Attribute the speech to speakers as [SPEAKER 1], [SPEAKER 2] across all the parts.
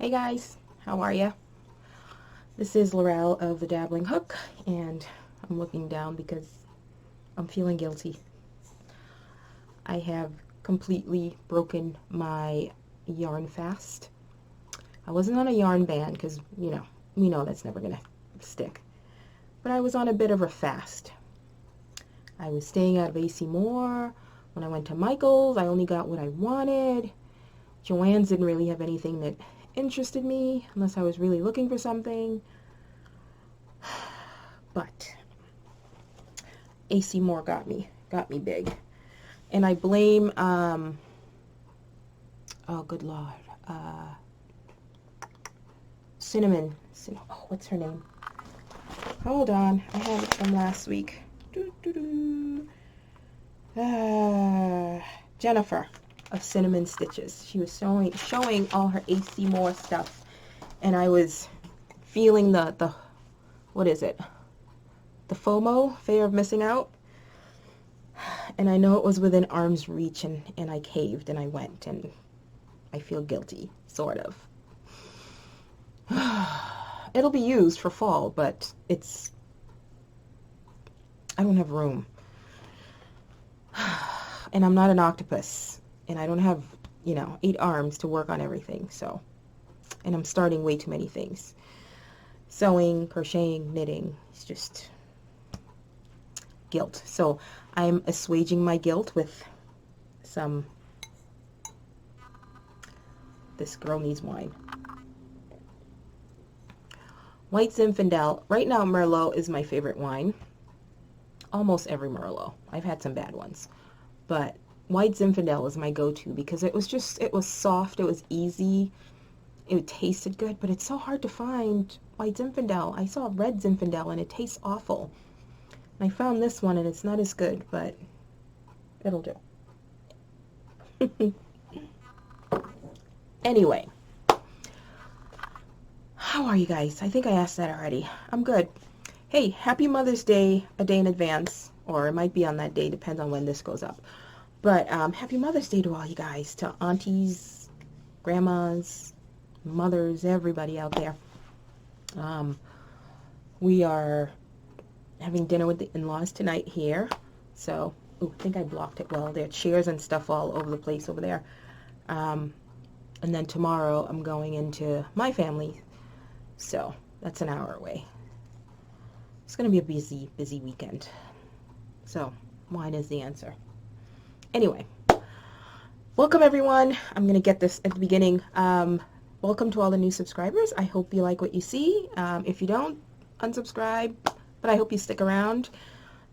[SPEAKER 1] Hey guys, how are ya? This is Laurel of the Dabbling Hook, and I'm looking down because I'm feeling guilty. I have completely broken my yarn fast. I wasn't on a yarn ban because, we know that's never gonna stick. But I was on a bit of a fast. I was staying out of AC Moore. When I went to Michael's, I only got what I wanted. Joann's didn't really have anything that interested me unless I was really looking for something. But AC Moore got me big. And I blame, oh good Lord, Cinnamon, oh, what's her name? Hold on, I have it from last week. Jennifer of Cinnamon Stitches. She was showing all her AC Moore stuff, and I was feeling the what is it? The FOMO, fear of missing out. And I know it was within arm's reach, and I caved, and I went, and I feel guilty, sort of. It'll be used for fall, but I don't have room. And I'm not an octopus, and I don't have, 8 arms to work on everything, so. And I'm starting way too many things. Sewing, crocheting, knitting, it's just guilt. So I'm assuaging my guilt with some, this girl needs wine. White Zinfandel. Right now Merlot is my favorite wine. Almost every Merlot. I've had some bad ones. But White Zinfandel is my go-to because it was soft, it was easy, it tasted good, but it's so hard to find White Zinfandel. I saw red Zinfandel and it tastes awful. And I found this one and it's not as good, but it'll do. Anyway, how are you guys? I think I asked that already. I'm good. Hey, happy Mother's Day a day in advance, or it might be on that day, depends on when this goes up. But happy Mother's Day to all you guys, to aunties, grandmas, mothers, everybody out there. We are having dinner with the in-laws tonight here. So, I think I blocked it well. There are chairs and stuff all over the place over there. And then tomorrow I'm going into my family. So, that's an hour away. It's going to be a busy, busy weekend. So, wine is the answer. Anyway, welcome everyone. I'm going to get this at the beginning. Welcome to all the new subscribers. I hope you like what you see. If you don't, unsubscribe, but I hope you stick around.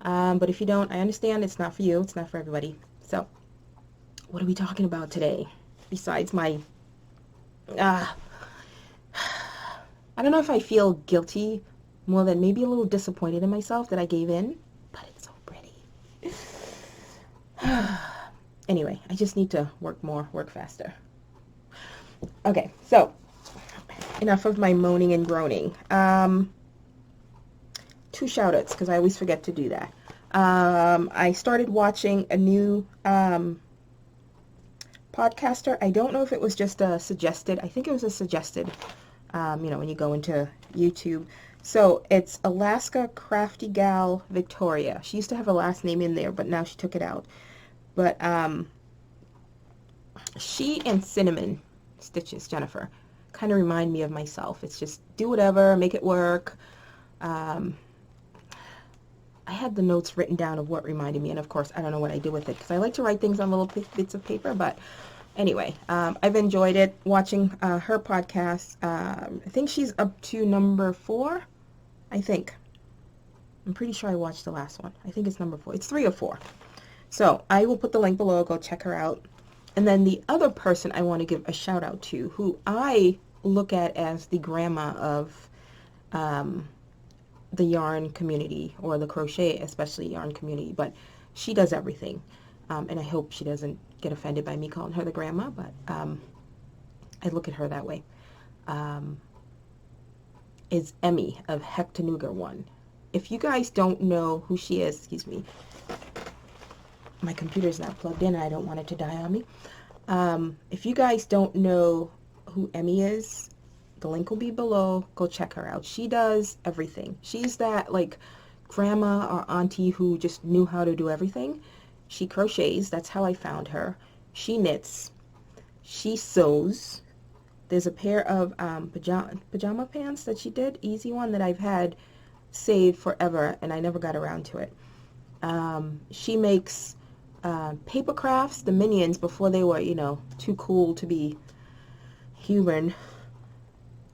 [SPEAKER 1] But if you don't, I understand it's not for you. It's not for everybody. So, what are we talking about today? Besides my, I don't know if I feel guilty more than maybe a little disappointed in myself that I gave in, but it's so pretty. Anyway, I just need to work more, work faster. Okay, so enough of my moaning and groaning. 2 shoutouts, because I always forget to do that. I started watching a new podcaster. I don't know if it was just a suggested. I think it was a suggested, when you go into YouTube. So it's Alaska Crafty Gal Victoria. She used to have a last name in there, but now she took it out. But she and Cinnamon Stitches, Jennifer, kind of remind me of myself. It's just do whatever, make it work. I had the notes written down of what reminded me, and of course I don't know what I did with it because I like to write things on little bits of paper. But anyway, I've enjoyed it, watching her podcast. I think she's up to number 4, I think. I'm pretty sure I watched the last one. I think it's number 4. It's 3 or 4. So I will put the link below. Go check her out. And then the other person I want to give a shout out to, who I look at as the grandma of the yarn community, or the crochet, especially yarn community, but she does everything. And I hope she doesn't get offended by me calling her the grandma, but I look at her that way. Is Emmy of Hectanuga 1. If you guys don't know who she is, excuse me, my computer's not plugged in and I don't want it to die on me. If you guys don't know who Emmy is, The link will be below. Go check her out. She does everything. She's that like grandma or auntie who just knew how to do everything. She crochets. That's how I found her. She knits. She sews. There's a pair of pajama pants that she did, easy one, that I've had saved forever, and I never got around to it. She makes paper crafts, the Minions, before they were, you know, too cool to be human.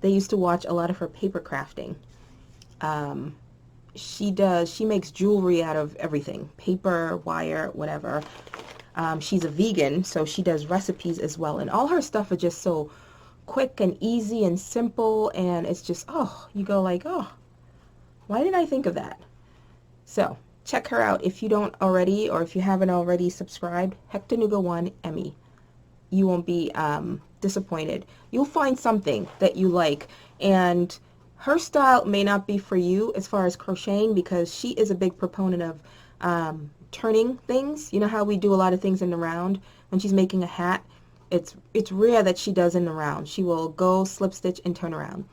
[SPEAKER 1] They used to watch a lot of her paper crafting. She makes jewelry out of everything, paper, wire, whatever. She's a vegan, so she does recipes as well, and all her stuff are just so quick and easy and simple, and it's just, oh, you go like, oh, why didn't I think of that? So check her out if you don't already, or if you haven't already subscribed. Hectanuga1 Emmy. You won't be disappointed. You'll find something that you like, and her style may not be for you as far as crocheting, because she is a big proponent of turning things. You know how we do a lot of things in the round when she's making a hat? It's rare that she does in the round. She will go slip stitch and turn around.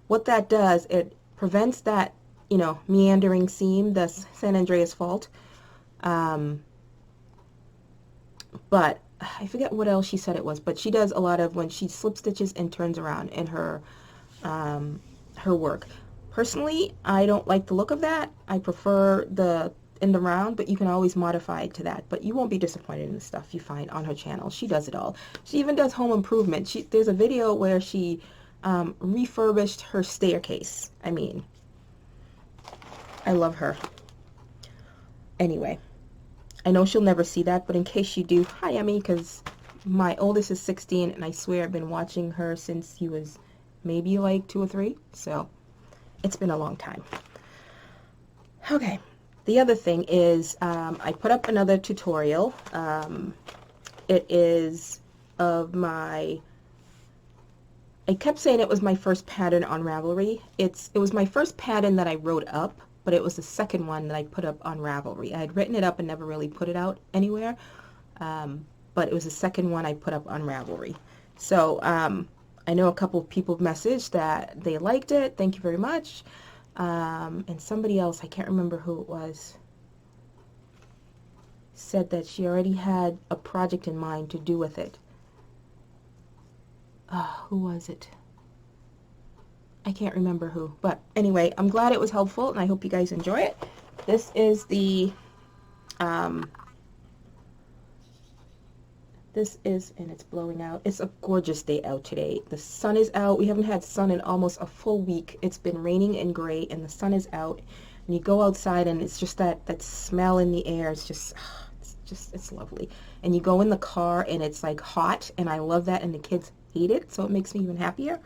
[SPEAKER 1] What that does, it prevents that, you know, meandering seam, the San Andreas fault. But I forget what else she said it was, but she does a lot of when she slip stitches and turns around in her her work. Personally, I don't like the look of that. I prefer the in the round, but you can always modify it to that. But you won't be disappointed in the stuff you find on her channel. She does it all. She even does home improvement. There's a video where she refurbished her staircase. I mean, I love her. Anyway, I know she'll never see that, but in case you do, hi Emmy, because my oldest is 16, and I swear I've been watching her since he was maybe like 2 or 3, so it's been a long time. Okay. The other thing is I put up another tutorial. It is of my, I kept saying it was my first pattern on Ravelry. It was my first pattern that I wrote up, but it was the second one that I put up on Ravelry. I had written it up and never really put it out anywhere, but it was the second one I put up on Ravelry. So I know a couple of people messaged that they liked it. Thank you very much. And somebody else, I can't remember who it was, said that she already had a project in mind to do with it. Who was it? I can't remember who. But anyway, I'm glad it was helpful, and I hope you guys enjoy it. This is the, and it's blowing out. It's a gorgeous day out today. The sun is out. We haven't had sun in almost a full week. It's been raining and gray, and the sun is out. And you go outside, and it's just that smell in the air. It's just, it's lovely. And you go in the car, and it's like hot, and I love that, and the kids hate it, so it makes me even happier.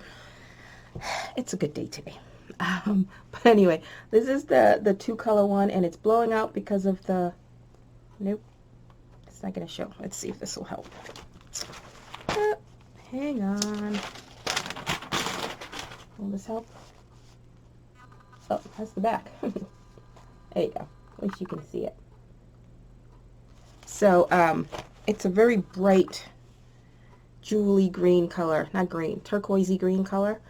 [SPEAKER 1] It's a good day today. But anyway, this is the 2-color one, and it's blowing out because of the, nope. It's not going to show. Let's see if this will help. Hang on. Will this help? Oh, that's the back. There you go. At least you can see it. So, it's a very bright jewelry green color. Not green, turquoisey green color.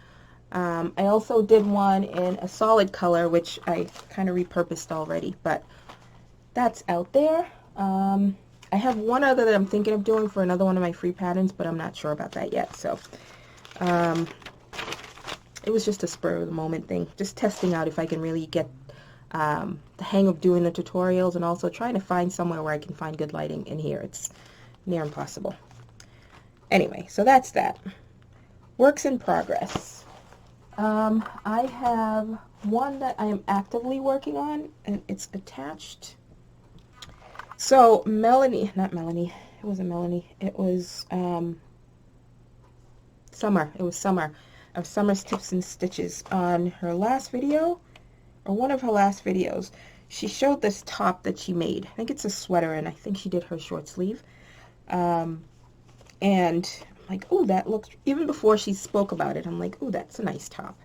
[SPEAKER 1] I also did one in a solid color, which I kind of repurposed already, but that's out there. I have one other that I'm thinking of doing for another one of my free patterns, but I'm not sure about that yet. So it was just a spur of the moment thing, just testing out if I can really get the hang of doing the tutorials, and also trying to find somewhere where I can find good lighting in here. It's near impossible. Anyway, so that's that. Works in progress. I have one that I am actively working on, and it's attached. So Melanie, not Melanie, it wasn't Melanie, it was Summer. It was Summer of Summer's Tips and Stitches. On her last video, or one of her last videos, she showed this top that she made. I think it's a sweater, and I think she did her short sleeve. And I'm like, oh, that looks, even before she spoke about it, I'm like, oh, that's a nice top.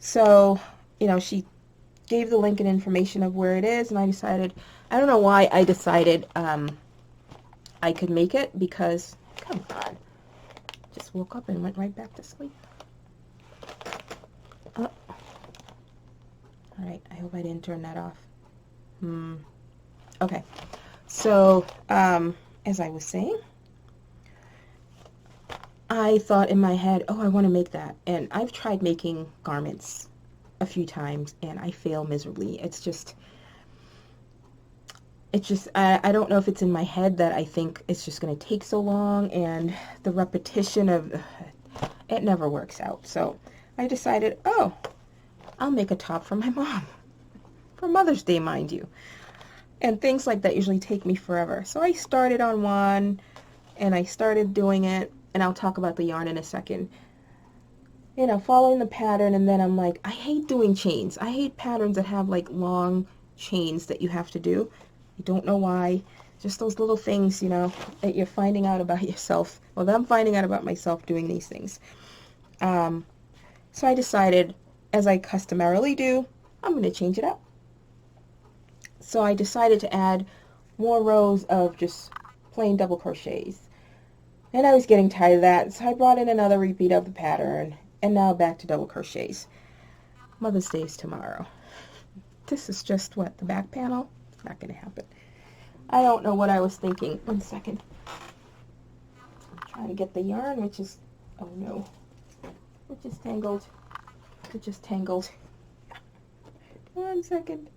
[SPEAKER 1] So, you know, she gave the link and information of where it is, and I decided, I don't know why I decided I could make it, because, come on, just woke up and went right back to sleep. All right, I hope I didn't turn that off. Okay, so as I was saying, I thought in my head, oh, I want to make that. And I've tried making garments a few times and I fail miserably. It's just, I don't know if it's in my head that I think it's just going to take so long, and the repetition of it never works out. So I decided, oh, I'll make a top for my mom for Mother's Day, mind you. And things like that usually take me forever. So I started on one and I started doing it, and I'll talk about the yarn in a second. You know, following the pattern, and then I'm like, I hate doing chains. I hate patterns that have like long chains that you have to do. I don't know why. Just those little things, you know, that you're finding out about yourself. Well, that I'm finding out about myself doing these things. So I decided, as I customarily do, I'm going to change it up. So I decided to add more rows of just plain double crochets. And I was getting tired of that, so I brought in another repeat of the pattern, and now back to double crochets. Mother's Day is tomorrow. This is just what, the back panel? It's not going to happen. I don't know what I was thinking. One second. I'm trying to get the yarn, which is, oh no, which is tangled. It just tangled. 1 second.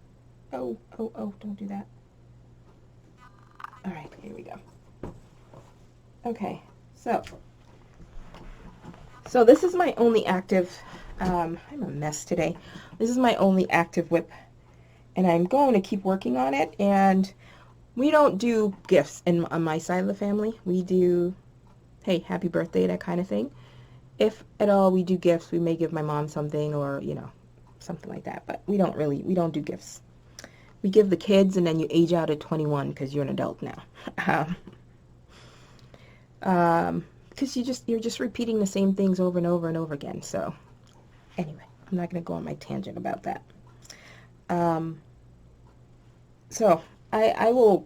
[SPEAKER 1] Oh, don't do that. All right, here we go. Okay, so this is my only active, I'm a mess today. This is my only active whip, and I'm going to keep working on it. And we don't do gifts on my side of the family. We do, hey, happy birthday, that kind of thing. If at all we do gifts, we may give my mom something, or, you know, something like that. But we don't do gifts. We give the kids, and then you age out at 21 because you're an adult now. Because you're just repeating the same things over and over and over again. So anyway, I'm not going to go on my tangent about that. So I'm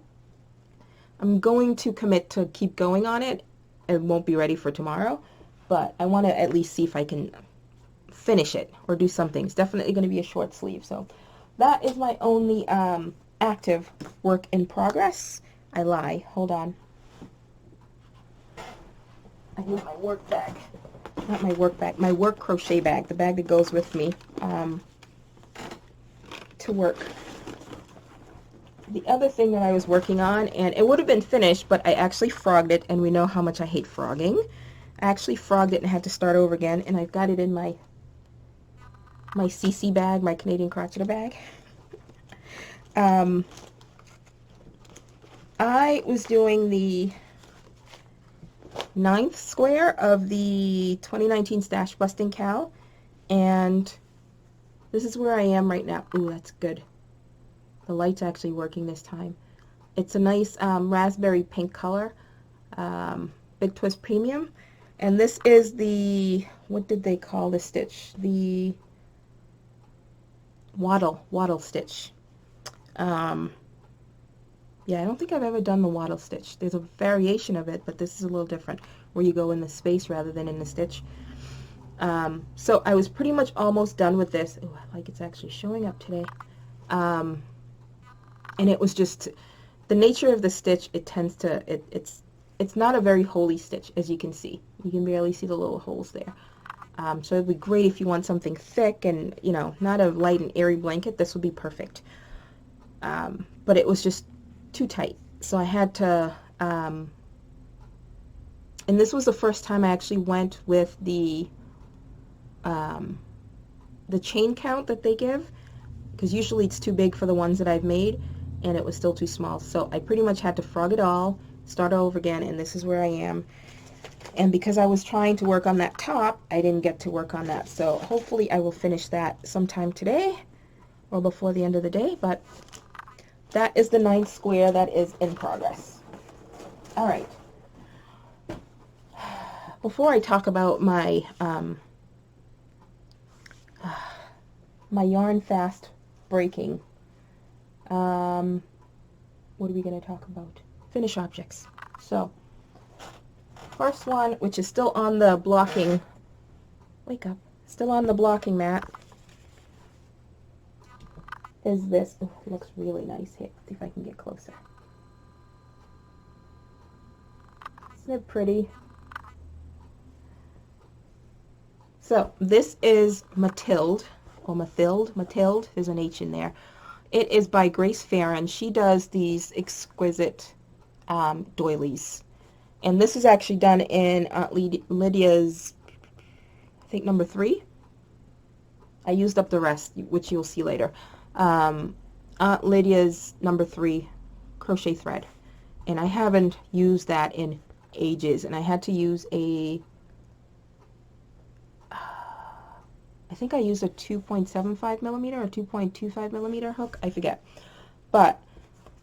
[SPEAKER 1] going to commit to keep going on it. It won't be ready for tomorrow, but I want to at least see if I can finish it or do something. It's definitely going to be a short sleeve. So that is my only active work in progress. I lie. Hold on. I need my work bag. Not my work bag. My work crochet bag. The bag that goes with me to work. The other thing that I was working on, and it would have been finished, but I actually frogged it, and we know how much I hate frogging. I actually frogged it and had to start over again, and I've got it in my CC bag, my Canadian Crocheter bag. I was doing the 9th square of the 2019 Stash Busting Cal, and this is where I am right now. Ooh, that's good. The light's actually working this time. It's a nice raspberry pink color, Big Twist Premium, and this is the, what did they call the stitch? The wattle stitch. Yeah, I don't think I've ever done the wattle stitch. There's a variation of it, but this is a little different, where you go in the space rather than in the stitch. So I was pretty much almost done with this. Ooh, I like it's actually showing up today. And it was just, the nature of the stitch, it tends to, it's not a very holy stitch, as you can see. You can barely see the little holes there. So it'd be great if you want something thick and, you know, not a light and airy blanket. This would be perfect. But it was just too tight. So I had to, and this was the first time I actually went with the chain count that they give, because usually it's too big for the ones that I've made, and it was still too small. So I pretty much had to frog it all, start over again, and this is where I am. And because I was trying to work on that top, I didn't get to work on that. So hopefully I will finish that sometime today or before the end of the day. But that is the 9th square that is in progress. All right. Before I talk about my my yarn fast breaking, what are we going to talk about? Finish objects. So first one, which is still on the blocking, wake up, still on the blocking mat, is this. Oh, it looks really nice here. Let's see if I can get closer. Isn't it pretty? So this is Mathilde, or Mathilde, there's an H in there. It is by Grace Farron. She does these exquisite doilies. And this is actually done in Aunt Lydia's, I think, number 3. I used up the rest, which you'll see later. Aunt Lydia's number 3 crochet thread. And I haven't used that in ages. And I had to use a, I think I used a 2.75 millimeter or 2.25 millimeter hook. I forget. But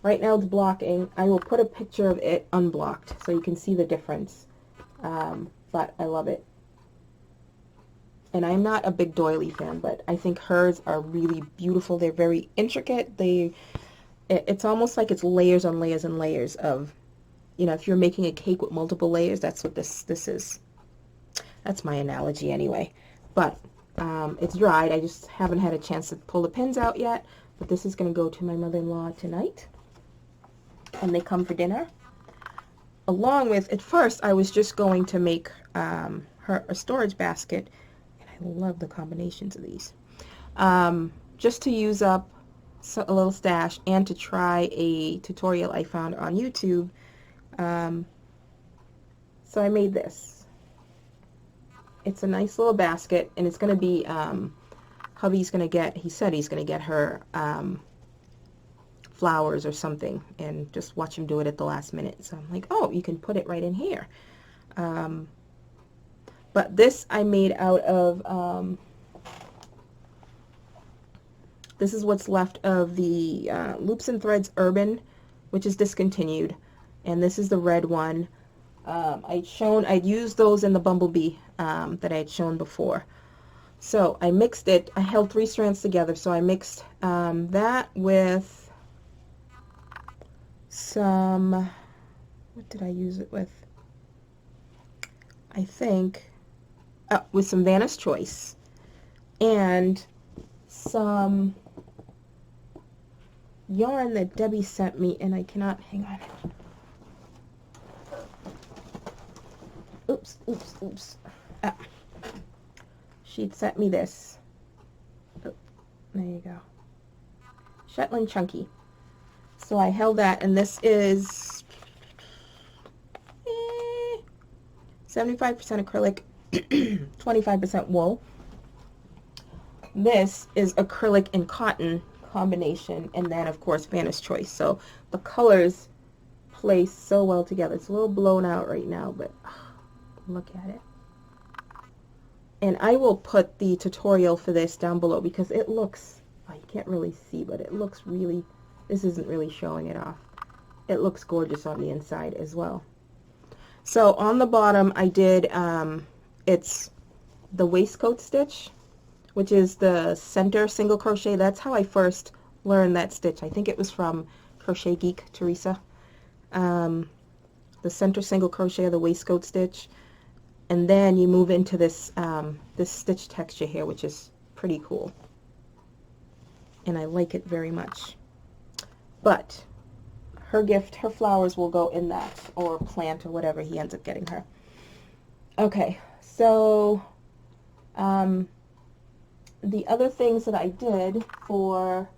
[SPEAKER 1] right now it's blocking. I will put a picture of it unblocked so you can see the difference. But I love it. And I'm not a big doily fan, but I think hers are really beautiful. They're very intricate. It's almost like it's layers on layers and layers of, you know, if you're making a cake with multiple layers, that's what this is. That's my analogy anyway. But it's dried. I just haven't had a chance to pull the pins out yet. But this is going to go to my mother-in-law tonight. And they come for dinner. Along with, at first, I was just going to make her a storage basket. And I love the combinations of these. Just to use up a little stash and to try a tutorial I found on YouTube. So I made this. It's a nice little basket, and it's going to be, hubby's going to get, he said he's going to get her flowers or something, and just watch him do it at the last minute. So I'm like, oh, you can put it right in here. But this I made out of, this is what's left of the Loops and Threads Urban, which is discontinued. And this is the red one. I'd used those in the Bumblebee that I had shown before. So I mixed it. I held 3 strands together. So I mixed that with some, what did I use it with? I think with some Vanna's Choice and some yarn that Debbie sent me, and I cannot, hang on. Oops. She'd sent me this. Oh, there you go. Shetland Chunky. So I held that, and this is 75% acrylic, 25% wool. This is acrylic and cotton combination, and then of course Vanna's Choice. So the colors play so well together. It's a little blown out right now, but look at it. And I will put the tutorial for this down below because it looks, oh, you can't really see, but it looks really, this isn't really showing it off. It looks gorgeous on the inside as well. So on the bottom I did, it's the waistcoat stitch, which is the center single crochet. That's how I first learned that stitch. I think it was from Crochet Geek, Teresa. The center single crochet of the waistcoat stitch. And then you move into this this stitch texture here, which is pretty cool. And I like it very much. But her gift, her flowers will go in that, or plant, or whatever he ends up getting her. Okay, so the other things that I did for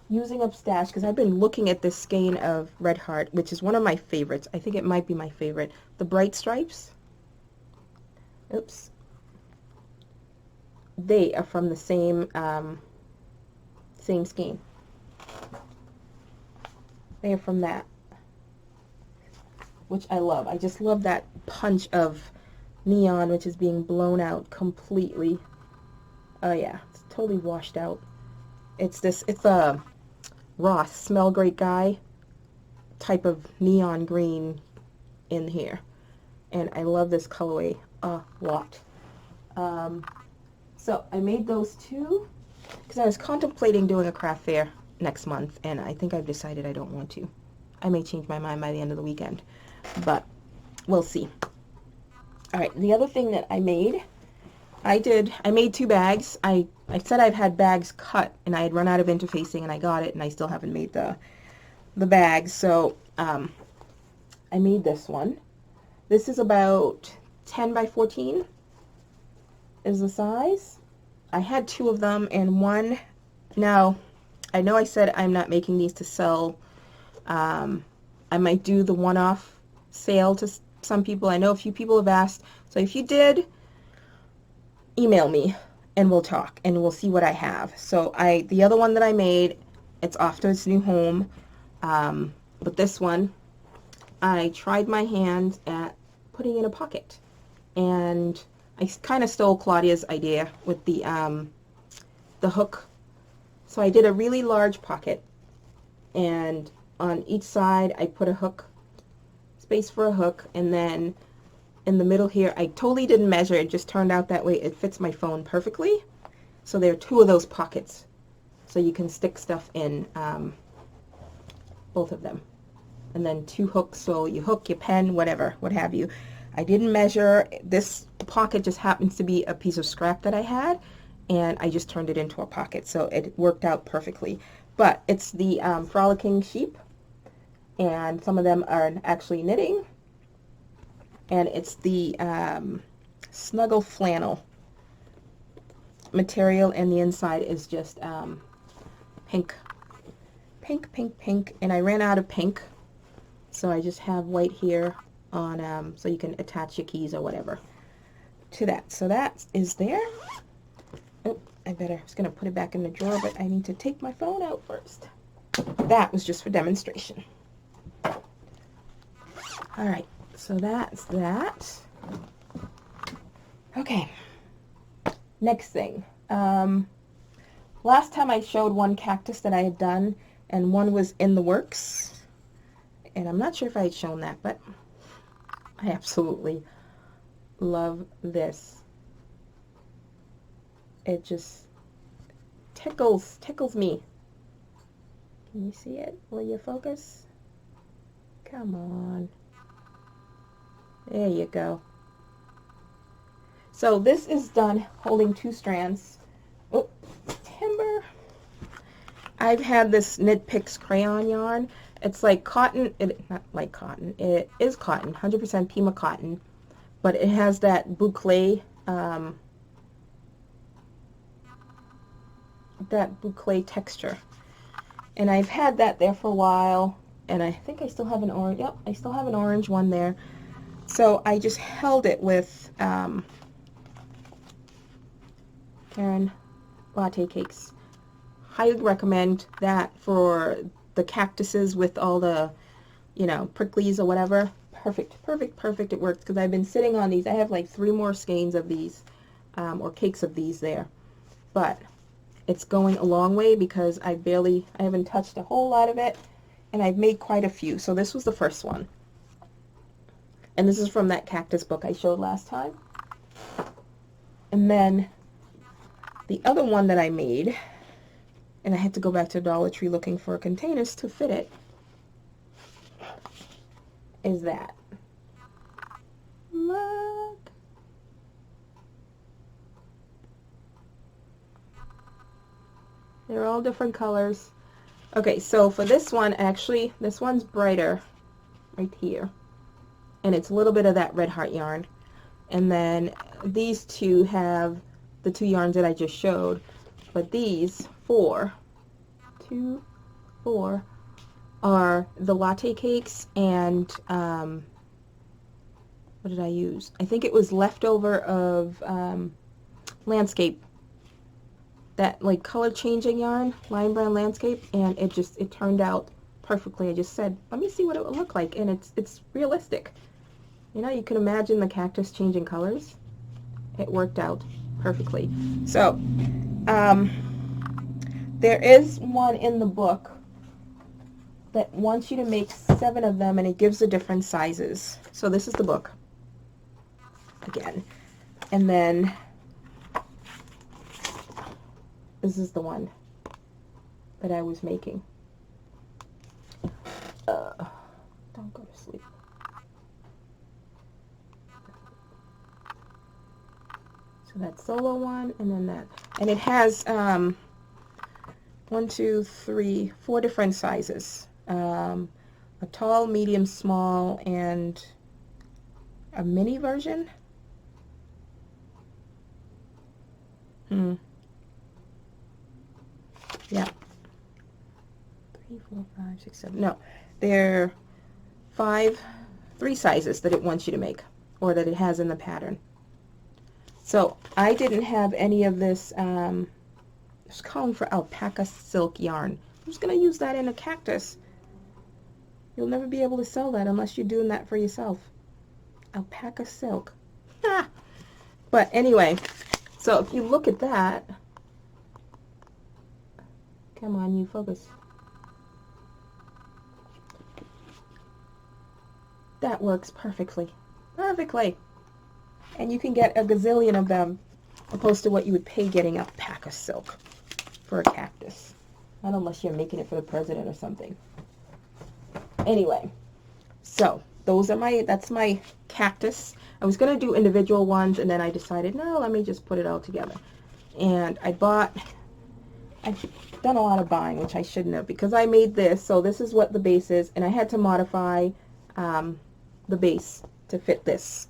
[SPEAKER 1] using up stash, because I've been looking at this skein of Red Heart, which is one of my favorites. I think it might be my favorite. The Bright Stripes. Oops. They are from the same skein. They are from that, which I love. I just love that punch of neon, which is being blown out completely. Oh yeah, it's totally washed out. It's a Ross Smell Great Guy type of neon green in here, and I love this colorway a lot. So I made those two because I was contemplating doing a craft fair next month, and I think I've decided I don't want to. I may change my mind by the end of the weekend, but we'll see. Alright, the other thing that I made I made 2 bags. I said I've had bags cut, and I had run out of interfacing, and I got it, and I still haven't made the bags. So I made this one. This is about 10 by 14 is the size. I had 2 of them, and one, now I know I said I'm not making these to sell. I might do the one-off sale to some people. I know a few people have asked, so if you did, email me and we'll talk and we'll see what I have. So the other one that I made, it's off to its new home. But this one, I tried my hand at putting in a pocket, and I kind of stole Claudia's idea with the hook. So I did a really large pocket, and on each side I put a hook, space for a hook, and then in the middle here, I totally didn't measure, it just turned out that way. It fits my phone perfectly. So there are 2 of those pockets, so you can stick stuff in both of them. And then 2 hooks, so you hook your pen, whatever, what have you. I didn't measure. This pocket just happens to be a piece of scrap that I had, and I just turned it into a pocket, so it worked out perfectly. But it's the Frolicking Sheep, and some of them are actually knitting, and it's the Snuggle Flannel material, and the inside is just pink, and I ran out of pink, so I just have white here on so you can attach your keys or whatever to that. So that is there. Oh, I was gonna put it back in the drawer, but I need to take my phone out first. That was just for demonstration. All right, so that's that. Okay, next thing. Last time I showed one cactus that I had done, and one was in the works, and I'm not sure if I had shown that, but I absolutely love this. It just tickles me. Can you see it? Will you focus? Come on. There you go. So this is done holding 2 strands. Oh, timber. I've had this Knit Picks crayon yarn. It's like cotton, not like cotton, it is cotton, 100% Pima cotton, but it has that boucle texture. And I've had that there for a while, and I think I still have an orange, yep, I still have an orange one there. So I just held it with Karen Latte Cakes. Highly recommend that for the cactuses with all the, you know, pricklies or whatever. Perfect. It works, because I've been sitting on these. I have like 3 more skeins of these, or cakes of these there. But it's going a long way, because I haven't touched a whole lot of it, and I've made quite a few. So this was the first one. And this is from that cactus book I showed last time. And then the other one that I made, and I had to go back to Dollar Tree looking for containers to fit it, is that. Look. They're all different colors. Okay, so for this one, actually, this one's brighter right here. And it's a little bit of that Red Heart yarn. And then these 2 have the 2 yarns that I just showed. But these 4 are the latte cakes, and what did I use? I think it was leftover of Landscape, that like color changing yarn, Lion Brand Landscape, and it turned out perfectly. I just said, let me see what it would look like, and it's realistic. You know, you can imagine the cactus changing colors. It worked out perfectly. So there is one in the book that wants you to make 7 of them, and it gives the different sizes. So this is the book again, and then this is the one that I was making. Don't go to sleep. So that solo one, and then that, and it has 1, 2, 3, 4 different sizes. A tall, medium, small, and a mini version. Yeah. 3, 4, 5, 6, 7. No, there are 3 sizes that it wants you to make, or that it has in the pattern. So I didn't have any of this. It's calling for alpaca silk yarn. I'm just going to use that in a cactus. You'll never be able to sell that unless you're doing that for yourself. Alpaca silk. Ah. But anyway, so if you look at that, come on, you focus. That works perfectly. Perfectly. And you can get a gazillion of them, opposed to what you would pay getting alpaca silk for a cactus. Not unless you're making it for the president or something. Anyway, so those are that's my cactus. I was going to do individual ones, and then I decided, no, let me just put it all together. And I've done a lot of buying, which I shouldn't have, because I made this. So this is what the base is, and I had to modify the base to fit this,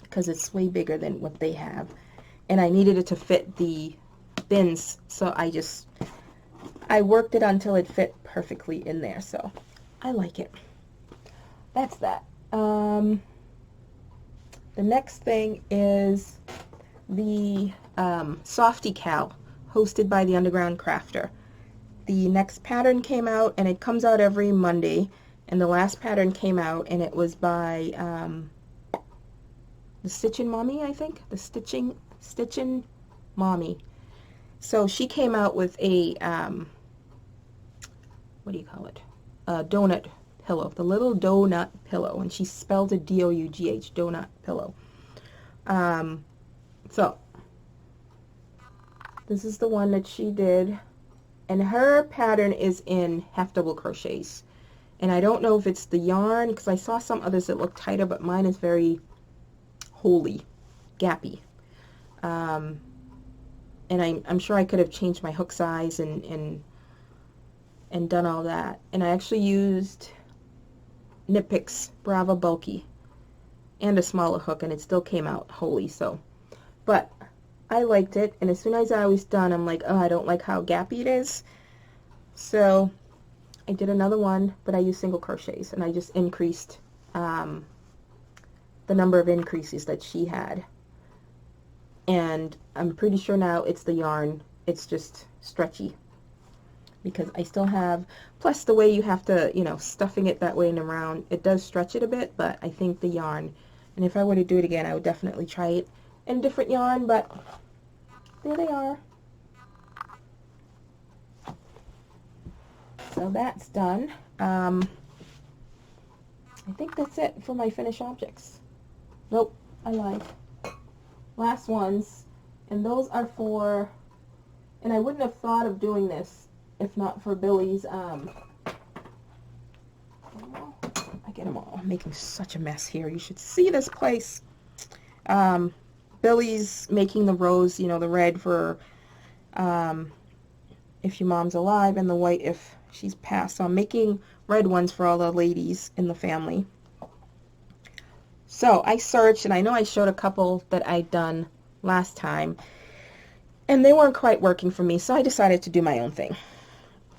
[SPEAKER 1] because it's way bigger than what they have, and I needed it to fit the bins, so I worked it until it fit perfectly in there, so I like it. That's that. The next thing is the Softie Cal, hosted by the Underground Crafter. The next pattern came out, and it comes out every Monday, and the last pattern came out, and it was by the Stitchin' Mommy, I think? The Stitchin' Mommy. So she came out with a, what do you call it? A donut pillow. The little donut pillow. And she spelled it D-O-U-G-H, donut pillow. So, this is the one that she did. And her pattern is in half double crochets. And I don't know if it's the yarn, because I saw some others that look tighter, but mine is very holy, gappy. And I'm sure I could have changed my hook size and done all that. And I actually used Knit Picks Brava Bulky and a smaller hook, and it still came out holy. So, but I liked it, and as soon as I was done, I'm like, oh, I don't like how gappy it is. So I did another one, but I used single crochets, and I just increased the number of increases that she had. And I'm pretty sure now it's the yarn. It's just stretchy, because I still have, plus the way you have to, you know, stuffing it that way and around, it does stretch it a bit, but I think the yarn, and if I were to do it again, I would definitely try it in different yarn, but there they are. So that's done. I think that's it for my finished objects. Nope, I lied. Last ones, and those are for, and I wouldn't have thought of doing this if not for Billy's, I get them all. I'm making such a mess here. You should see this place. Billy's making the rose, you know, the red for if your mom's alive, and the white if she's passed. So I'm making red ones for all the ladies in the family. So I searched, and I know I showed a couple that I'd done last time, and they weren't quite working for me, so I decided to do my own thing.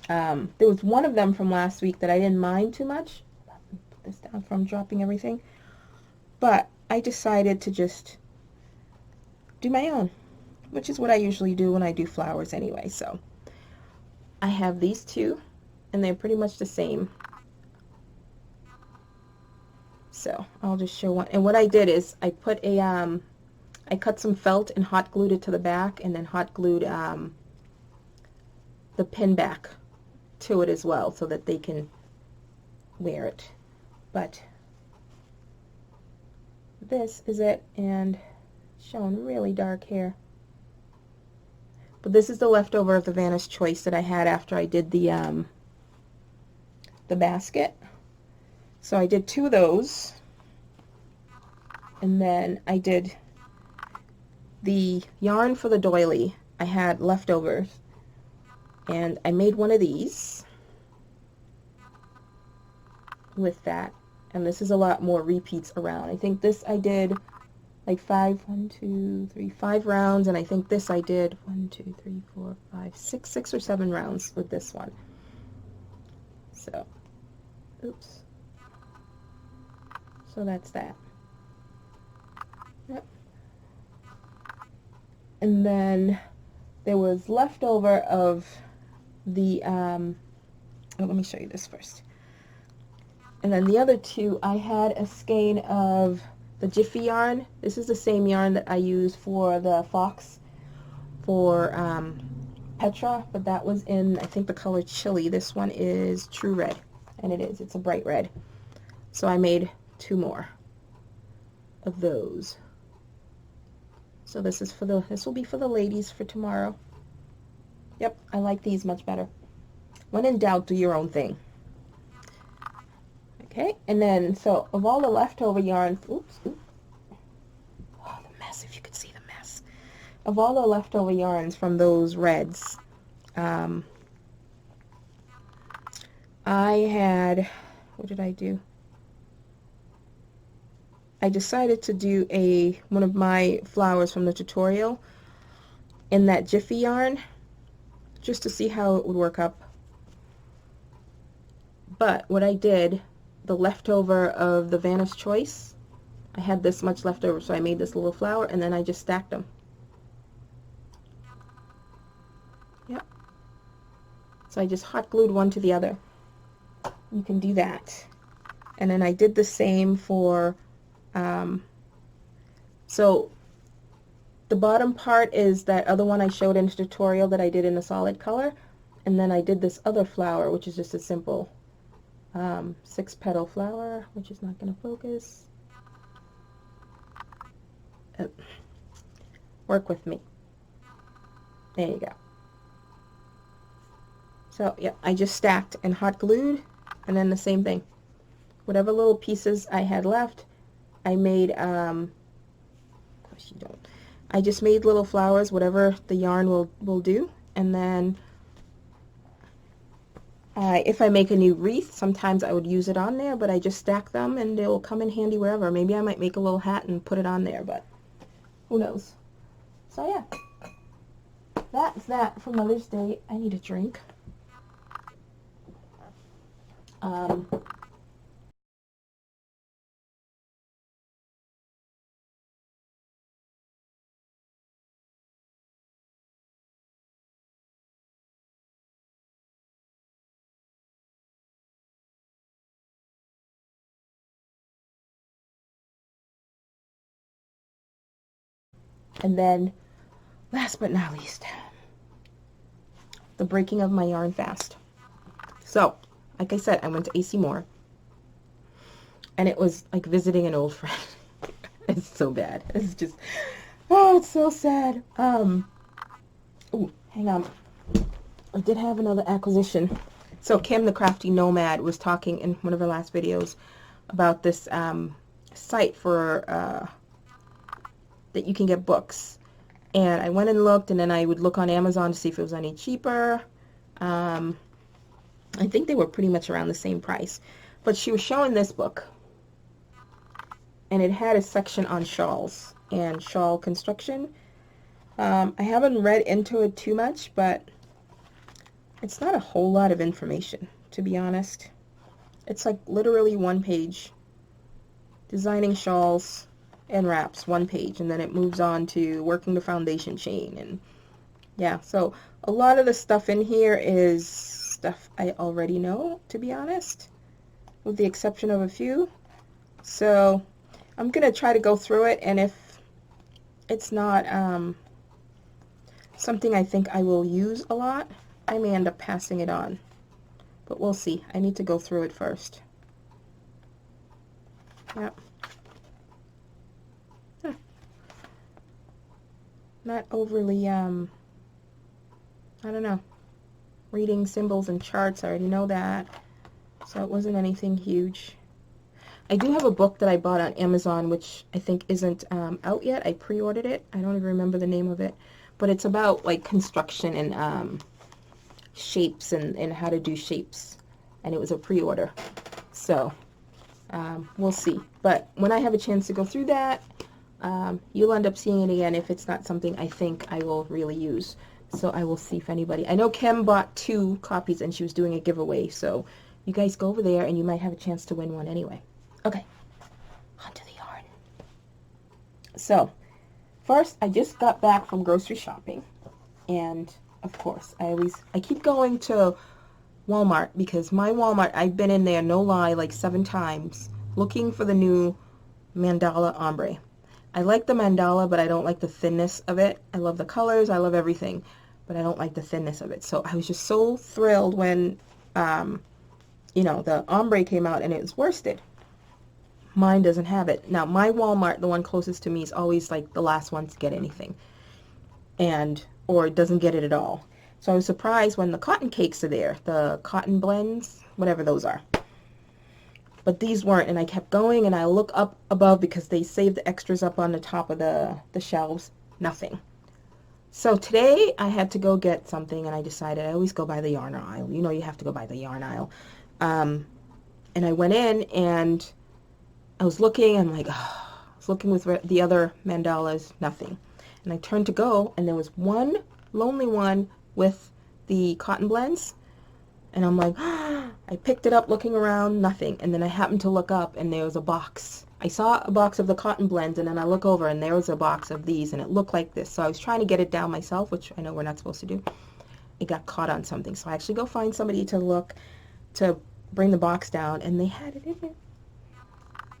[SPEAKER 1] There was one of them from last week that I didn't mind too much. Put this down from dropping everything. But I decided to just do my own, which is what I usually do when I do flowers anyway. So I have these two, and they're pretty much the same. So I'll just show one. And what I did is I put a, I cut some felt and hot glued it to the back, and then hot glued the pin back to it as well, so that they can wear it. But this is it, and showing really dark here. But this is the leftover of the Vanna's Choice that I had after I did the basket. So I did 2 of those, and then I did the yarn for the doily I had leftovers, and I made one of these with that, and this is a lot more repeats around. I think this I did like 5 rounds, and I think this I did 6 or 7 rounds with this one. So, oops. So that's that. Yep. And then there was leftover of the, oh, let me show you this first. And then the other two, I had a skein of the Jiffy yarn. This is the same yarn that I use for the fox for Petra, but that was in, I think, the color Chili. This one is True Red, and it's a bright red. So I made 2 more of those. So this will be for the ladies for tomorrow. Yep, I like these much better. When in doubt, do your own thing. Okay, and then, so of all the leftover yarns, oops, oh, the mess, if you could see the mess. Of all the leftover yarns from those reds, I had, what did I do? I decided to do one of my flowers from the tutorial in that Jiffy yarn, just to see how it would work up. But what I did, the leftover of the Vanna's Choice, I had this much left over, so I made this little flower, and then I just stacked them. Yep. So I just hot glued one to the other. You can do that. And then I did the same for, so the bottom part is that other one I showed in the tutorial that I did in a solid color, and then I did this other flower, which is just a simple 6-petal flower, which is not going to focus. Work with me. There you go. So yeah, I just stacked and hot glued, and then the same thing. Whatever little pieces I had left, I made, of course you don't. I just made little flowers, whatever the yarn will do, and then if I make a new wreath, sometimes I would use it on there, but I just stack them and they'll come in handy wherever. Maybe I might make a little hat and put it on there, but who knows. So yeah, that's that for Mother's Day. I need a drink. And then, last but not least, the breaking of my yarn fast. So, like I said, I went to AC Moore, and it was like visiting an old friend. It's so bad. It's just, oh, it's so sad. Oh, hang on. I did have another acquisition. So Kim the Crafty Nomad was talking in one of her last videos about this site for that you can get books, and I went and looked, and then I would look on Amazon to see if it was any cheaper. I think they were pretty much around the same price, but she was showing this book, and it had a section on shawls and shawl construction. I haven't read into it too much, but it's not a whole lot of information, to be honest. It's like literally 1 page. Designing shawls and wraps, 1 page, and then it moves on to working the foundation chain. And yeah, so a lot of the stuff in here is stuff I already know, to be honest, with the exception of a few. So I'm gonna try to go through it, and if it's not something I think I will use a lot, I may end up passing it on, but we'll see. I need to go through it first. Yep. Not overly, I don't know, reading symbols and charts, I already know that, so it wasn't anything huge. I do have a book that I bought on Amazon, which I think isn't out yet. I pre-ordered it. I don't even remember the name of it. But it's about like construction and shapes and how to do shapes. And it was a pre-order. So we'll see. But when I have a chance to go through that, you'll end up seeing it again if it's not something I think I will really use. So I will see if anybody... I know Kim bought 2 copies and she was doing a giveaway. So you guys go over there and you might have a chance to win one anyway. Okay, on to the yarn. So, first, I just got back from grocery shopping, and of course, I keep going to Walmart because my Walmart, I've been in there, no lie, like 7 times, looking for the new mandala ombre. I like the mandala, but I don't like the thinness of it. I love the colors, I love everything, but I don't like the thinness of it. So I was just so thrilled when, you know, the ombre came out and it was worsted. Mine doesn't have it. Now, my Walmart, the one closest to me, is always like the last one to get anything. Or it doesn't get it at all. So I was surprised when the cotton cakes are there, the cotton blends, whatever those are. But these weren't, and I kept going, and I look up above because they save the extras up on the top of the shelves. Nothing. So today I had to go get something, and I decided I always go by the yarn aisle. You know you have to go by the yarn aisle. And I went in, and I was looking, I'm like, oh, I was looking with the other mandalas, nothing. And I turned to go, and there was one lonely one with the cotton blends. And I'm like, oh, I picked it up looking around, nothing. And then I happened to look up, and there was a box. I saw a box of the cotton blends, and then I look over, and there was a box of these, and it looked like this. So I was trying to get it down myself, which I know we're not supposed to do. It got caught on something. So I actually go find somebody to bring the box down, and they had it in there.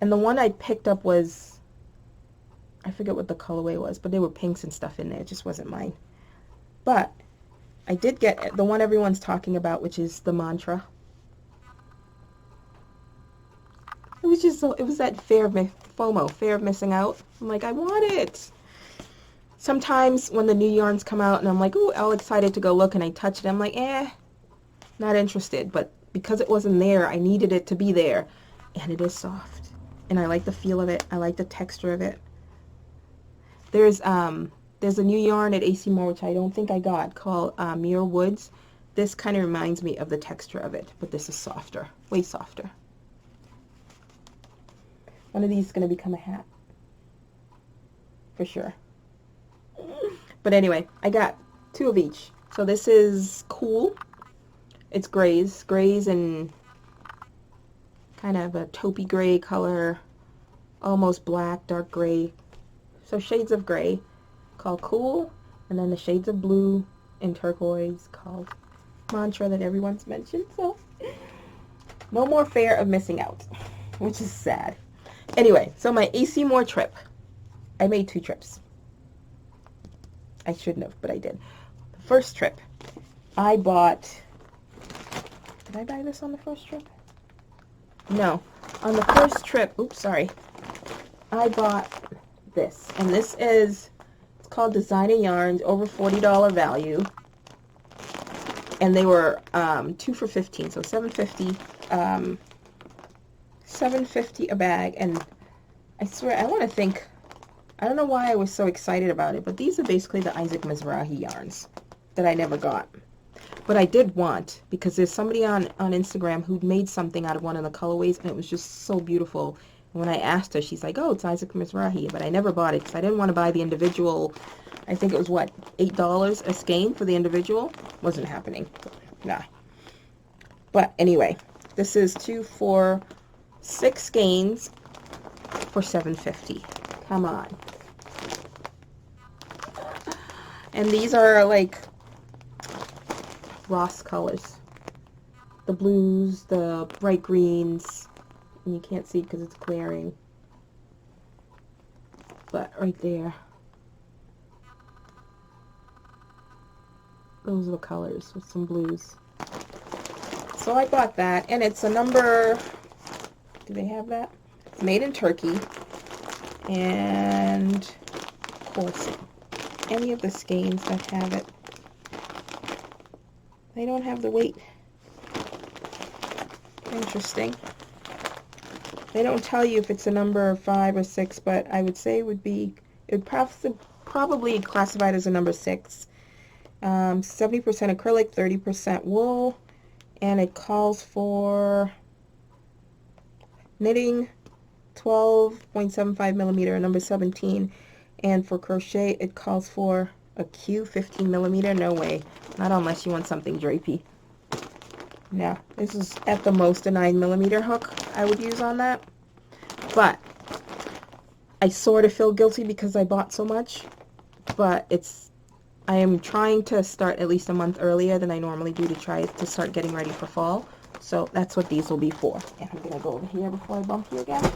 [SPEAKER 1] And the one I picked up was, I forget what the colorway was, but there were pinks and stuff in there. It just wasn't mine. But I did get the one everyone's talking about, which is the mantra. It was just so, it was that fear of FOMO, fear of missing out. I'm like, I want it. Sometimes when the new yarns come out and I'm like, ooh, all excited to go look, and I touch it, I'm like, not interested. But because it wasn't there, I needed it to be there. And it is soft. And I like the feel of it. I like the texture of it. There's a new yarn at AC Moore, which I don't think I got, called Muir Woods. This kind of reminds me of the texture of it, but this is softer, way softer. One of these is going to become a hat, for sure. But anyway, I got 2 of each. So this is Cool. It's grays and kind of a taupey gray color, almost black, dark gray. So shades of gray called Cool, and then the shades of blue and turquoise called Mantra that everyone's mentioned. So no more fear of missing out, which is sad. Anyway, so my AC Moore trip. I made 2 trips. I shouldn't have, but I did. The first trip, I bought... Did I buy this on the first trip? No. On the first trip, oops, sorry. I bought this. And this is, it's called Designer Yarns, over $40 value. And they were 2 for $15, so $7.50. $7.50 a bag. And I swear, I want to think, I don't know why I was so excited about it, but these are basically the Isaac Mizrahi yarns that I never got. But I did want, because there's somebody on Instagram who made something out of one of the colorways, and it was just so beautiful. And when I asked her, she's like, oh, it's Isaac Mizrahi. But I never bought it because I didn't want to buy the individual. I think it was, what, $8 a skein for the individual? Wasn't happening. Nah. But anyway, this is 2 for 6 skeins for $7.50. Come on. And these are like Ross colors. The blues, the bright greens, and you can't see because it's glaring. But right there. Those are the colors with some blues. So I bought that, and it's a number, do they have that? It's made in Turkey. And of course, any of the skeins that have it, they don't have the weight. Interesting. They don't tell you if it's a number 5 or 6, but I would say it would probably classified as a number 6. 70% acrylic, 30% wool, and it calls for knitting 12.75 millimeter, number 17, and for crochet it calls for a Q 15 millimeter. No way, not unless you want something drapey. No, this is at the most a 9 millimeter hook I would use on that, but I sort of feel guilty because I bought so much, but I am trying to start at least a month earlier than I normally do to try to start getting ready for fall. So that's what these will be for. And I'm going to go over here before I bump you again.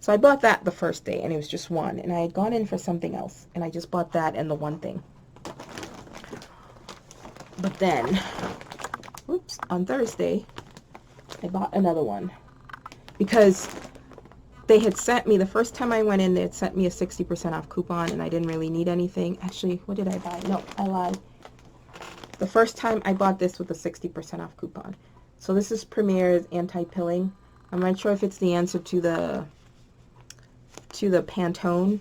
[SPEAKER 1] So I bought that the first day, and it was just one. And I had gone in for something else, and I just bought that and the one thing. But then, oops, on Thursday, I bought another one. Because they had sent me, the first time I went in, they had sent me a 60% off coupon, and I didn't really need anything. Actually, what did I buy? No, I lied. The first time I bought this with a 60% off coupon. So this is Premier's anti-pilling. I'm not sure if it's the answer to the Pantone,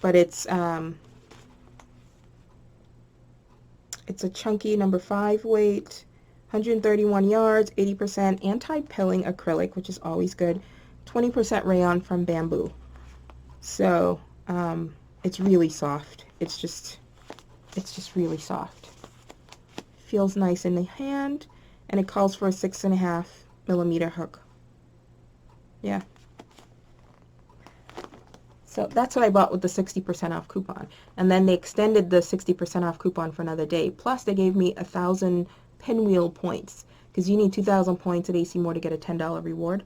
[SPEAKER 1] but it's a chunky number 5 weight, 131 yards, 80% anti-pilling acrylic, which is always good, 20% rayon from bamboo. So it's really soft. It's just really soft. Feels nice in the hand, and it calls for a 6.5 millimeter hook. Yeah. So that's what I bought with the 60% off coupon. And then they extended the 60% off coupon for another day. Plus they gave me 1,000 pinwheel points, because you need 2,000 points at AC More to get a $10 reward.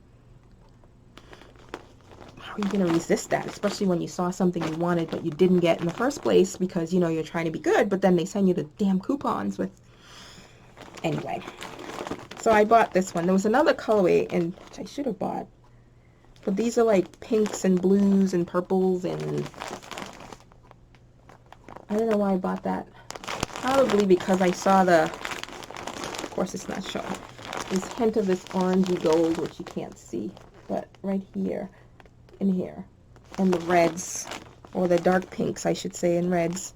[SPEAKER 1] How are you going to resist that? Especially when you saw something you wanted but you didn't get in the first place because, you know, you're trying to be good, but then they send you the damn coupons with... Anyway. So I bought this one. There was another colorway, and which I should have bought. But these are like pinks and blues and purples, and I don't know why I bought that. Probably because I saw of course it's not showing, this hint of this orangey gold, which you can't see, but right here, in here, and the reds, or the dark pinks, I should say, and reds,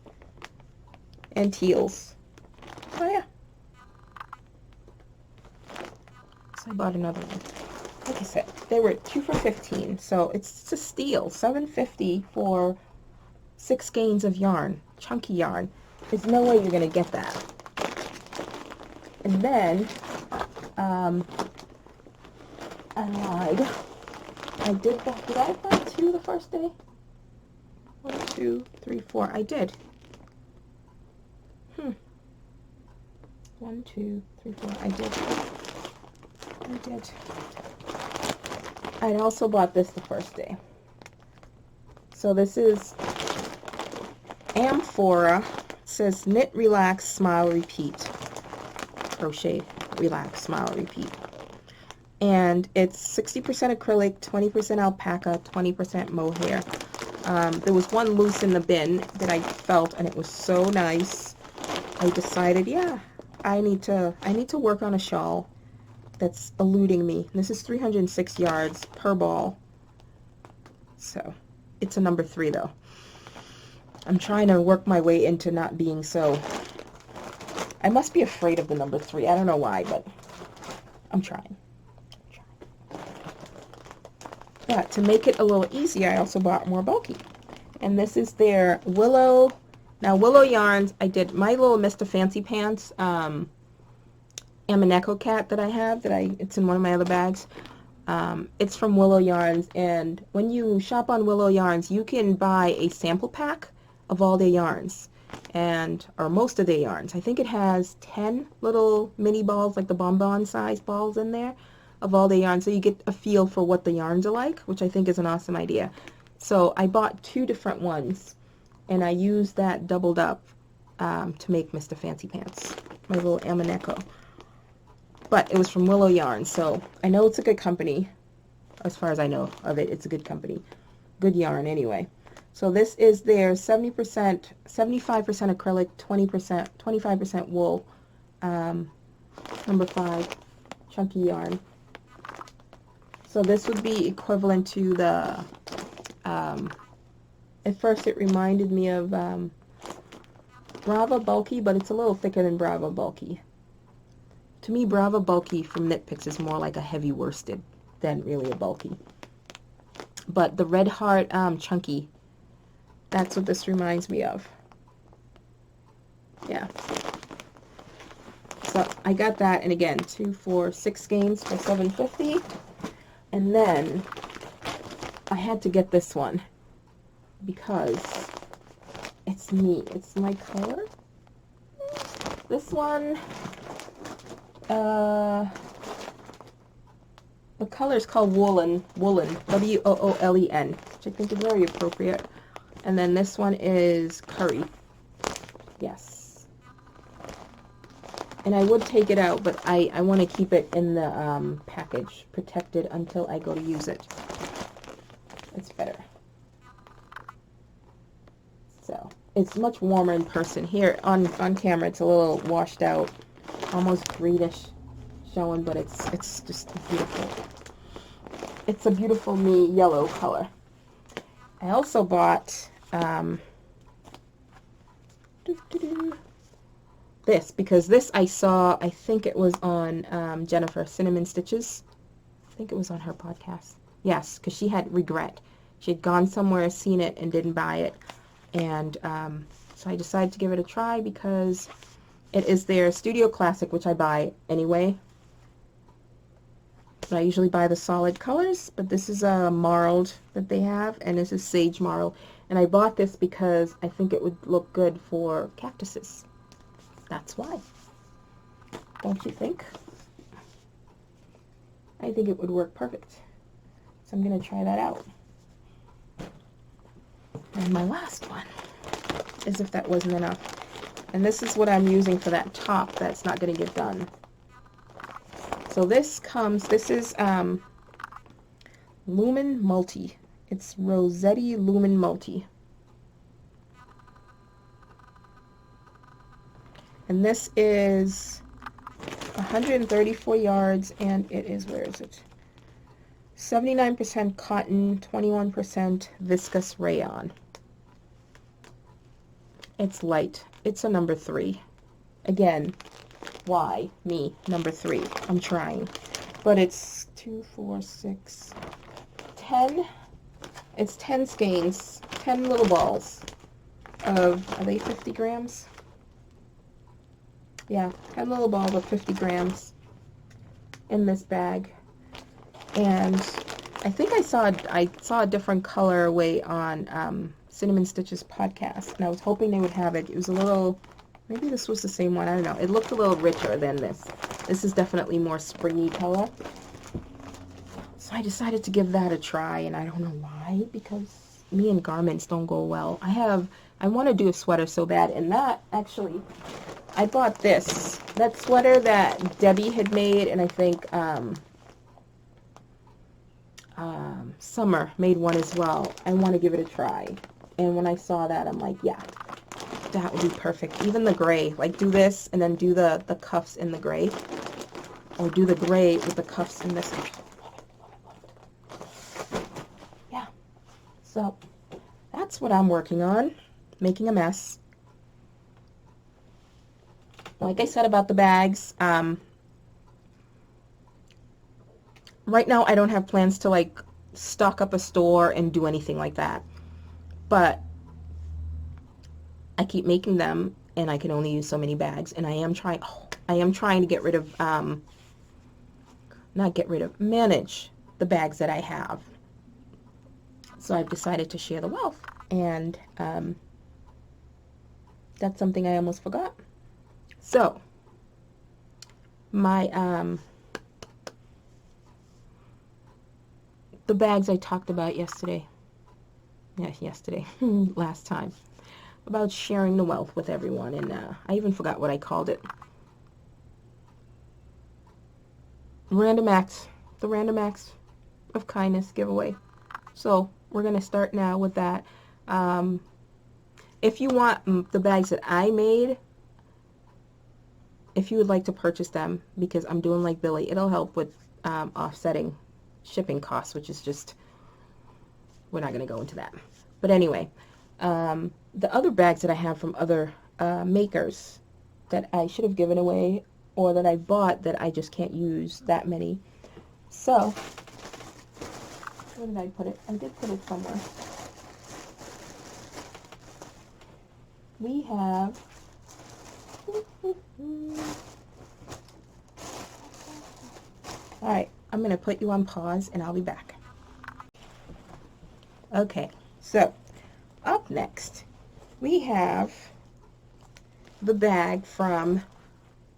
[SPEAKER 1] and teals. Oh yeah. So I bought another one. Like I said, they were 2 for $15, so it's a steal. $7.50 for 6 skeins of yarn, chunky yarn. There's no way you're gonna get that. And then I lied. Did I buy 2 the first day? 1, 2, 3, 4. I did. 1, 2, 3, 4. I did. I also bought this the first day. So this is Amphora. It says knit, relax, smile, repeat. Crochet, relax, smile, repeat. And it's 60% acrylic, 20% alpaca, 20% mohair. There was one loose in the bin that I felt, and it was so nice. I decided, yeah, I need to work on a shawl that's eluding me. This is 306 yards per ball. So it's a number 3 though. I'm trying to work my way into not being so... I must be afraid of the number 3. I don't know why, but I'm trying. But to make it a little easier, I also bought more bulky. And this is their Willow. Now Willow yarns, I did my little Mr. Fancy Pants Amaneko cat that I have, it's in one of my other bags. It's from Willow Yarns, and when you shop on Willow Yarns, you can buy a sample pack of all their yarns, or most of their yarns. I think it has 10 little mini balls, like the bonbon size balls in there, of all the yarns, so you get a feel for what the yarns are like, which I think is an awesome idea. So I bought 2 different ones, and I used that doubled up to make Mr. Fancy Pants, my little Amaneko. But it was from Willow Yarn, so I know it's a good company. As far as I know of it, it's a good company. Good yarn, anyway. So this is their 75% acrylic, 25% wool, number 5, chunky yarn. So this would be equivalent to the, at first it reminded me of Brava Bulky, but it's a little thicker than Brava Bulky. To me, Brava Bulky from Knit Picks is more like a heavy worsted than really a bulky. But the Red Heart Chunky, that's what this reminds me of. Yeah. So I got that, and again, 2, 4, 6 skeins for $7.50. And then I had to get this one because it's neat. It's my color. This one, the color is called Woolen, W-O-O-L-E-N, which I think is very appropriate. And then this one is Curry. Yes. And I would take it out, but I want to keep it in the package, protected until I go to use it. It's better. So, it's much warmer in person. Here, on camera, it's a little washed out, almost greenish showing, but it's just beautiful. It's a beautiful me yellow color. I also bought this, because this I saw, I think it was on Jennifer Cinnamon Stitches. I think it was on her podcast. Yes, because she had regret. She had gone somewhere, seen it, and didn't buy it. And so I decided to give it a try because it is their Studio Classic, which I buy anyway. I usually buy the solid colors, but this is a marled that they have, and this is Sage Marl. And I bought this because I think it would look good for cactuses. That's why. Don't you think? I think it would work perfect. So I'm going to try that out. And my last one, as if that wasn't enough. And this is what I'm using for that top that's not going to get done. So this is Lumen Multi. It's Rossetti Lumen Multi. And this is 134 yards, and it is, where is it? 79% cotton, 21% viscose rayon. It's light. It's a number 3. Again, why me? Number 3. I'm trying. But it's 2, 4, 6, 10. It's 10 skeins, 10 little balls of, are they 50 grams? Yeah, 10 little balls of 50 grams in this bag. And I think I saw a different colorway on Cinnamon Stitches podcast, and I was hoping they would have it. It was a little, maybe this was the same one, I don't know. It looked a little richer than this. This is definitely more springy color. So I decided to give that a try, and I don't know why, because me and garments don't go well. I want to do a sweater so bad, and that, actually, I bought this. That sweater that Debbie had made, and I think Summer made one as well. I want to give it a try. And when I saw that, I'm like, yeah, that would be perfect. Even the gray, like do this and then do the cuffs in the gray. Or do the gray with the cuffs in this. Yeah. So, that's what I'm working on. Making a mess. Like I said about the bags, right now I don't have plans to like stock up a store and do anything like that. But I keep making them, and I can only use so many bags, and I am trying to get rid of, manage the bags that I have. So I've decided to share the wealth, and that's something I almost forgot. So, my, the bags I talked about yesterday. Yes, yesterday, last time, about sharing the wealth with everyone, and I even forgot what I called it. Random acts, the random acts of kindness giveaway. So we're gonna start now with that. If you want the bags that I made, if you would like to purchase them, because I'm doing like Billy, it'll help with offsetting shipping costs, which is just, we're not going to go into that. But anyway, the other bags that I have from other makers that I should have given away or that I bought that I just can't use that many. So, where did I put it? I did put it somewhere. We have alright, I'm going to put you on pause and I'll be back. Okay, so up next we have the bag from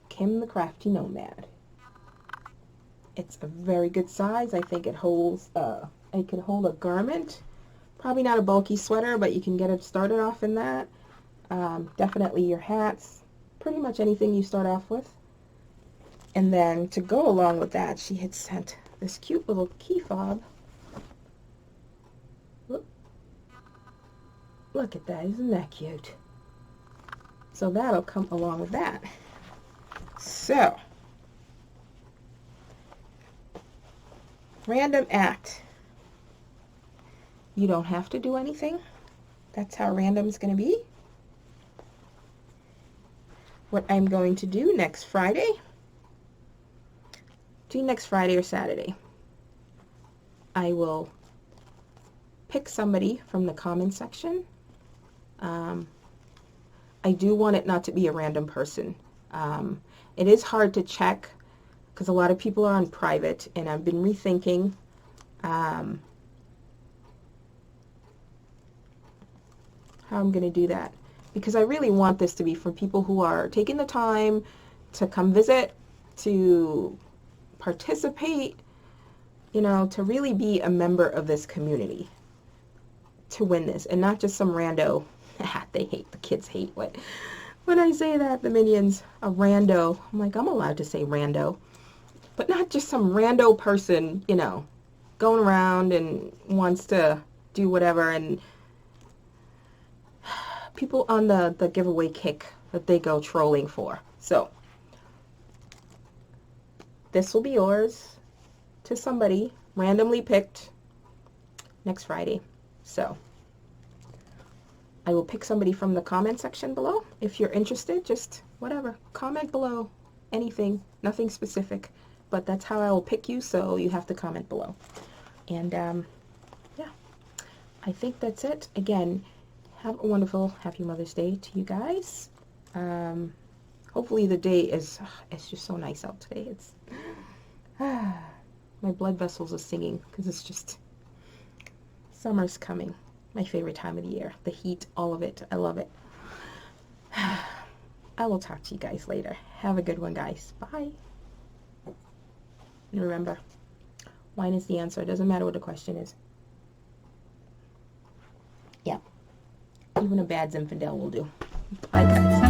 [SPEAKER 1] Kim the Crafty Nomad. It's a very good size. I think it holds it can hold a garment. Probably not a bulky sweater, but you can get it started off in that. Definitely your hats, pretty much anything you start off with. And then to go along with that, she had sent this cute little key fob. Look at that, isn't that cute? So that'll come along with that. So, random act. You don't have to do anything. That's how random is going to be. What I'm going to do next Friday, next Friday or Saturday, I will pick somebody from the comment section. I do want it not to be a random person. It is hard to check because a lot of people are on private, and I've been rethinking how I'm going to do that, because I really want this to be for people who are taking the time to come visit, to participate, you know, to really be a member of this community to win this, and not just some rando. They hate, the kids hate when I say that, the minions, a rando. I'm like, I'm allowed to say rando, but not just some rando person, you know, going around and wants to do whatever, and people on the giveaway kick that they go trolling for. So this will be yours to somebody randomly picked next Friday. So I will pick somebody from the comment section below. If you're interested, just whatever, comment below, anything, nothing specific, but that's how I will pick you, so you have to comment below. And yeah, I think that's it. Again, have a wonderful, happy Mother's Day to you guys. Hopefully the day is, it's just so nice out today. It's, my blood vessels are singing because it's just, summer's coming. My favorite time of the year. The heat, all of it. I love it. I will talk to you guys later. Have a good one, guys. Bye. And remember, wine is the answer. It doesn't matter what the question is. Yeah. Even a bad Zinfandel will do. Bye, guys.